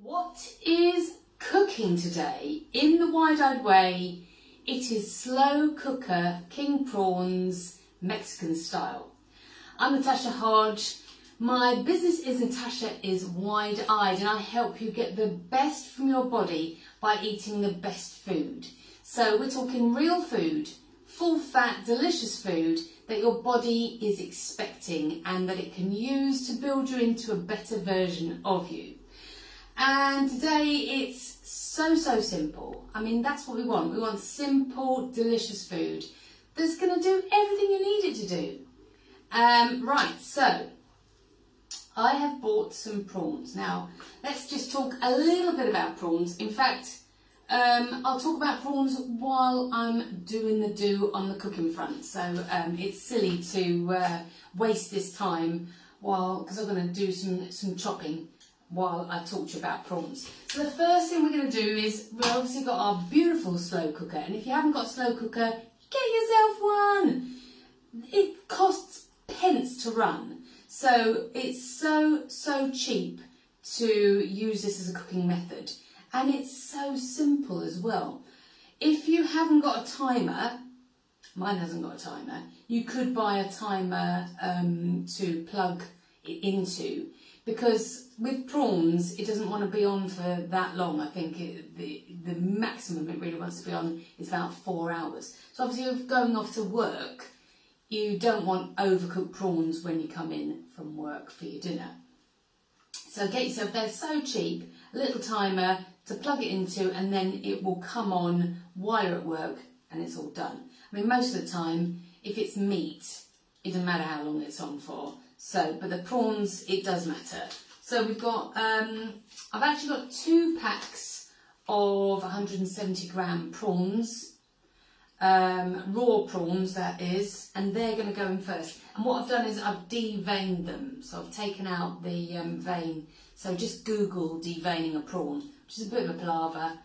What is cooking today? In the Wide-Eyed Way, it is slow cooker king prawns Mexican style. I'm Natasha Hodge. My business is Natasha is Wide-Eyed, and I help you get the best from your body by eating the best food. So we're talking real food, full fat, delicious food that your body is expecting and that it can use to build you into a better version of you. And today it's so simple. I mean, that's what we want. We want simple, delicious food that's going to do everything you need it to do. Right, so I have bought some prawns. Now, let's just talk a little bit about prawns. In fact, I'll talk about prawns while I'm doing the do on the cooking front. So it's silly to waste this time because I'm going to do some chopping while I talk to you about prawns. So the first thing we're going to do is we've obviously got our beautiful slow cooker, and if you haven't got a slow cooker, get yourself one. It costs pence to run, so it's so cheap to use this as a cooking method, and it's so simple as well. If you haven't got a timer, mine hasn't got a timer, you could buy a timer to plug it into, because with prawns it doesn't want to be on for that long. I think the maximum it really wants to be on is about 4 hours. So obviously if you're going off to work, you don't want overcooked prawns when you come in from work for your dinner. So get yourself, they're so cheap, a little timer to plug it into, and then it will come on while you're at work and it's all done. I mean, most of the time, if it's meat, it doesn't matter how long it's on for. So, but the prawns, it does matter. So we've got, I've actually got 2 packs of 170 gram prawns, raw prawns that is, and they're going to go in first. And what I've done is I've deveined them. So I've taken out the vein. So just Google deveining a prawn, which is a bit of a palaver,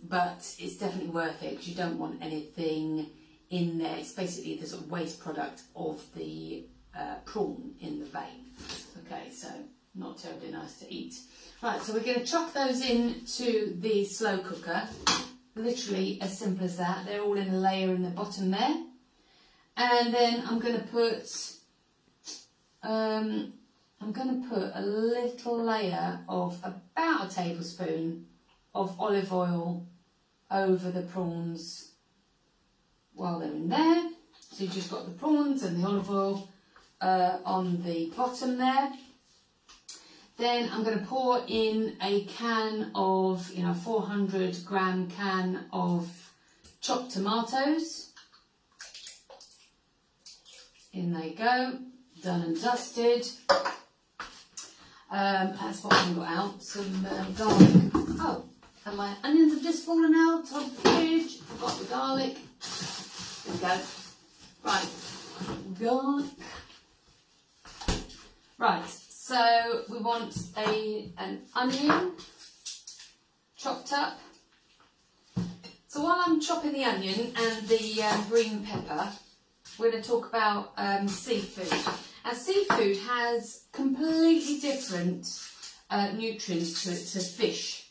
but it's definitely worth it because you don't want anything in there. It's basically the sort of waste product of the prawn in the vein. Okay, so not terribly nice to eat. Right, so we're going to chuck those into the slow cooker. Literally as simple as that. They're all in a layer in the bottom there. And then I'm going to put a little layer of about a tablespoon of olive oil over the prawns while they're in there. So you've just got the prawns and the olive oil on the bottom there. Then I'm going to pour in a can of, 400 gram can of chopped tomatoes. In they go, done and dusted. That's what I've got out, some garlic. Oh, and my onions have just fallen out of the fridge. Forgot the garlic. There we go. Right, garlic. Right, so we want an onion chopped up. So while I'm chopping the onion and the green pepper, we're going to talk about seafood. Now, seafood has completely different nutrients to fish.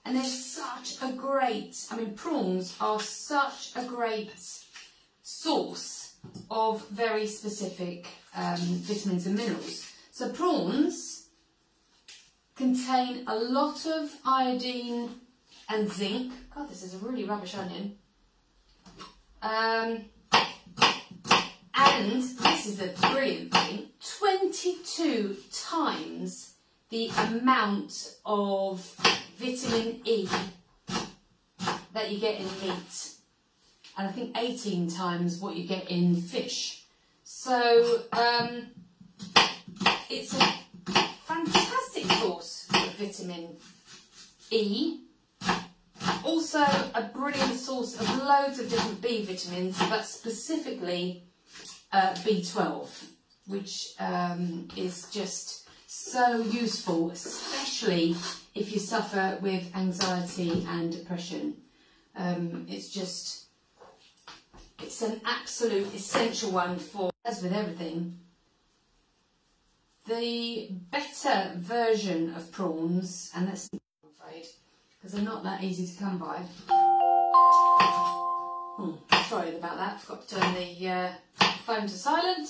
And they're such a great, prawns are such a great source of very specific vitamins and minerals. So prawns contain a lot of iodine and zinc. God, this is a really rubbish onion. And this is the brilliant thing, 22 times the amount of vitamin E that you get in meat. And I think 18 times what you get in fish. So it's a fantastic source of vitamin E. Also a brilliant source of loads of different B vitamins, but specifically B12, which is just so useful, especially if you suffer with anxiety and depression. It's an absolute essential one for, as with everything, the better version of prawns, and that's, I'm afraid, because they're not that easy to come by. Sorry about that, forgot to turn the phone to silent.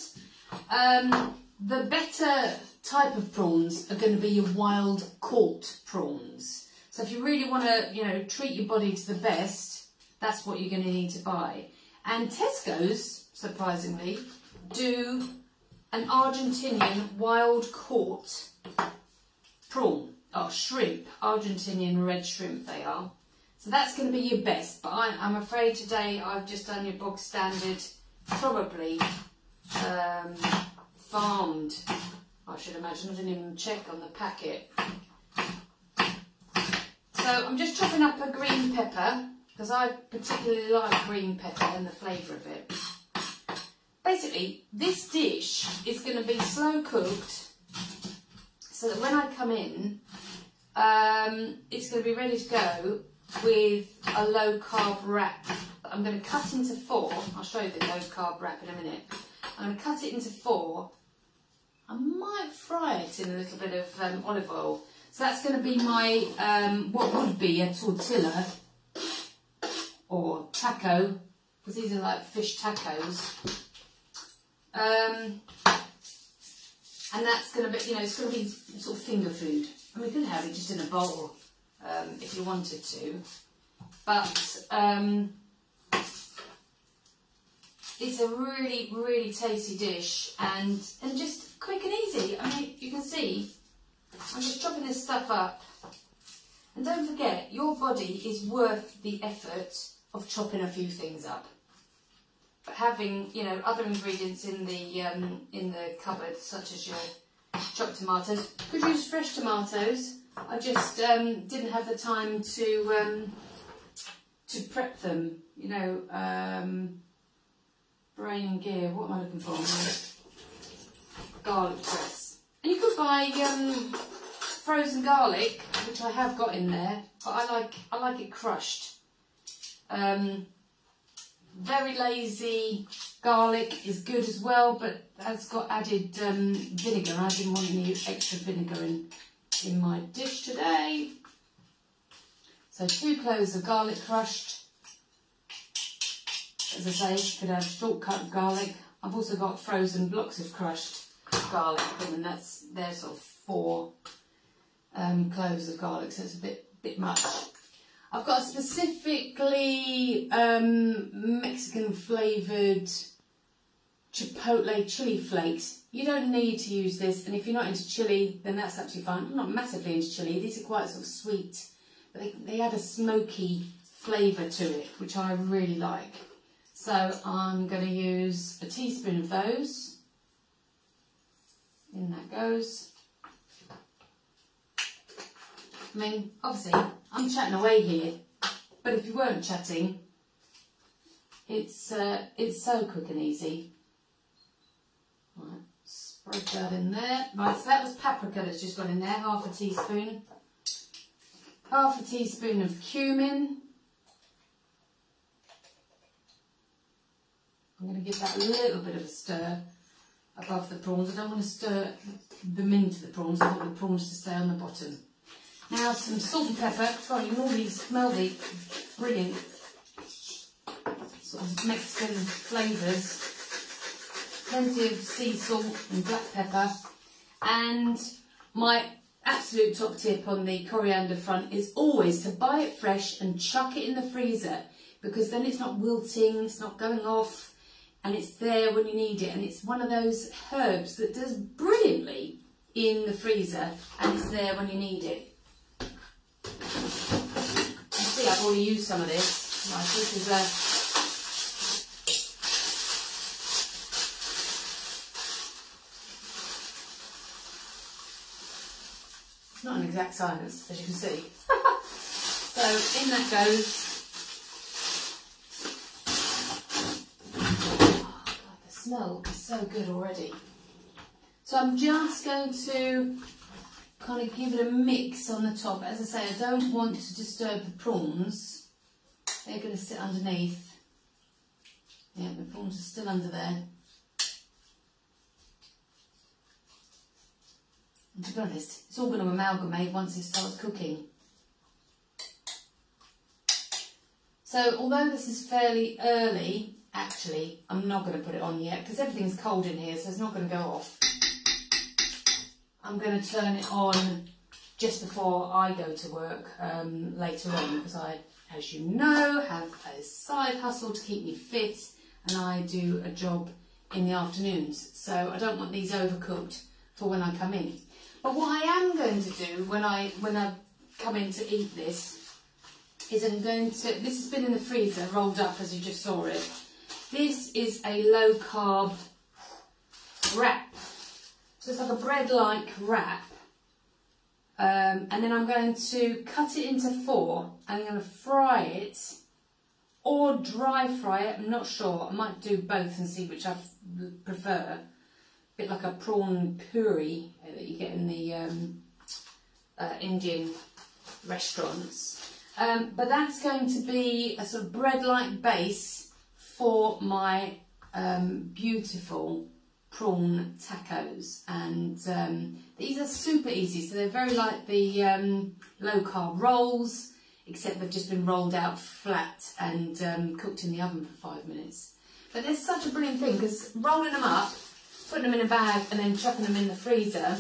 The better type of prawns are going to be your wild caught prawns. So if you really want to, you know, treat your body to the best, that's what you're going to need to buy. And Tesco's, surprisingly, do an Argentinian wild caught prawn, or shrimp, Argentinian red shrimp they are. So that's going to be your best, but I'm afraid today I've just done your bog standard, probably farmed, I should imagine. I didn't even check on the packet. So I'm just chopping up a green pepper, because I particularly like green pepper and the flavour of it. Basically, this dish is going to be slow cooked, so that when I come in, it's going to be ready to go with a low carb wrap. I'm going to cut into 4. I'll show you the low carb wrap in a minute. I'm going to cut it into 4. I might fry it in a little bit of olive oil. So that's going to be my, what would be a tortilla or taco, because these are like fish tacos. And that's going to be, you know, it's going to be sort of finger food. I mean, you could have it just in a bowl if you wanted to, but it's a really, really tasty dish and just quick and easy. I mean, you can see I'm just chopping this stuff up. And don't forget, your body is worth the effort of chopping a few things up. But having, you know, other ingredients in the cupboard, such as your chopped tomatoes, could use fresh tomatoes. I just didn't have the time to prep them. You know, brain and gear. What am I looking for? Garlic press. And you could buy frozen garlic, which I have got in there, but I like it crushed. Very lazy garlic is good as well, but that's got added vinegar. I didn't want any extra vinegar in my dish today. So 2 cloves of garlic crushed. As I say, you could have shortcut of garlic. I've also got frozen blocks of crushed garlic, and that's there's sort of 4 cloves of garlic, so it's a bit much. I've got a specifically Mexican flavoured chipotle chili flakes. You don't need to use this, and if you're not into chili, then that's absolutely fine. I'm not massively into chili. These are quite sort of sweet, but they add a smoky flavour to it, which I really like. So I'm going to use a teaspoon of those. In that goes. I mean, obviously, I'm chatting away here, but if you weren't chatting, it's so quick and easy. Right, spread that in there. Right, so that was paprika that's just gone in there, half a teaspoon. Half a teaspoon of cumin. I'm going to give that a little bit of a stir above the prawns. I don't want to stir them into the prawns, I want the prawns to stay on the bottom. Now some salt and pepper. God, you normally smell the brilliant sort of Mexican flavours. Plenty of sea salt and black pepper. And my absolute top tip on the coriander front is always to buy it fresh and chuck it in the freezer, because then it's not wilting, it's not going off, and it's there when you need it. And it's one of those herbs that does brilliantly in the freezer, and it's there when you need it. You see, I've already used some of this. Right, this is it's not an exact science, as you can see. So in that goes. Oh God, the smell is so good already. So I'm just going to kind of give it a mix on the top. As I say, I don't want to disturb the prawns. They're going to sit underneath. Yeah, the prawns are still under there. And to be honest, it's all going to amalgamate once it starts cooking. So although this is fairly early, actually, I'm not going to put it on yet because everything's cold in here, so it's not going to go off. I'm going to turn it on just before I go to work later on because I, as you know, have a side hustle to keep me fit, and I do a job in the afternoons, so I don't want these overcooked for when I come in. But what I am going to do when I come in to eat this is I'm going to, this has been in the freezer rolled up as you just saw it. This is a low carb wrap, so it's like a bread-like wrap, and then I'm going to cut it into 4 and I'm going to fry it or dry fry it. I'm not sure, I might do both and see which I prefer. A bit like a prawn puree that you get in the Indian restaurants. But that's going to be a sort of bread-like base for my beautiful prawn tacos, and these are super easy, so they're very like the low-carb rolls, except they've just been rolled out flat and cooked in the oven for 5 minutes. But they're such a brilliant thing because rolling them up, putting them in a bag and then chucking them in the freezer,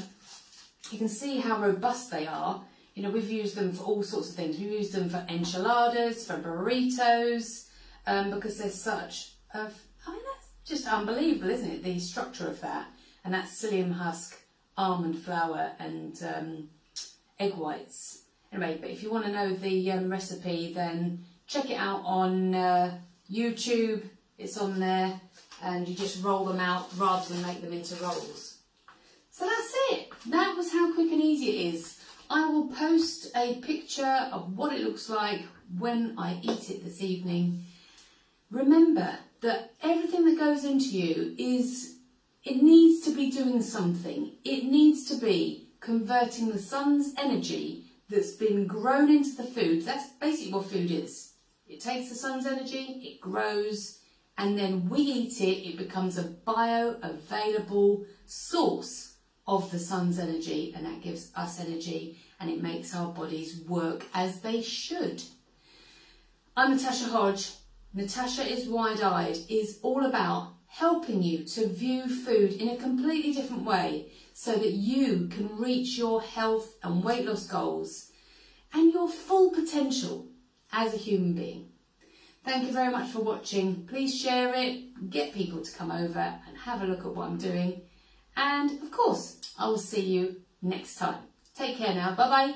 you can see how robust they are. You know, we've used them for all sorts of things. We've used them for enchiladas, for burritos, because they're such a, I mean, that's just unbelievable, isn't it? The structure of that. And that's psyllium husk, almond flour and egg whites. Anyway, but if you want to know the recipe, then check it out on YouTube. It's on there, and you just roll them out rather than make them into rolls. So that's it. That was how quick and easy it is. I will post a picture of what it looks like when I eat it this evening. Remember that everything that goes into you it needs to be doing something. It needs to be converting the sun's energy that's been grown into the food. That's basically what food is. It takes the sun's energy, it grows, and then we eat it. It becomes a bioavailable source of the sun's energy, and that gives us energy, and it makes our bodies work as they should. I'm Natasha Hodge. Natasha is Wide-Eyed is all about helping you to view food in a completely different way so that you can reach your health and weight loss goals and your full potential as a human being. Thank you very much for watching. Please share it, get people to come over and have a look at what I'm doing. And of course, I will see you next time. Take care now. Bye-bye.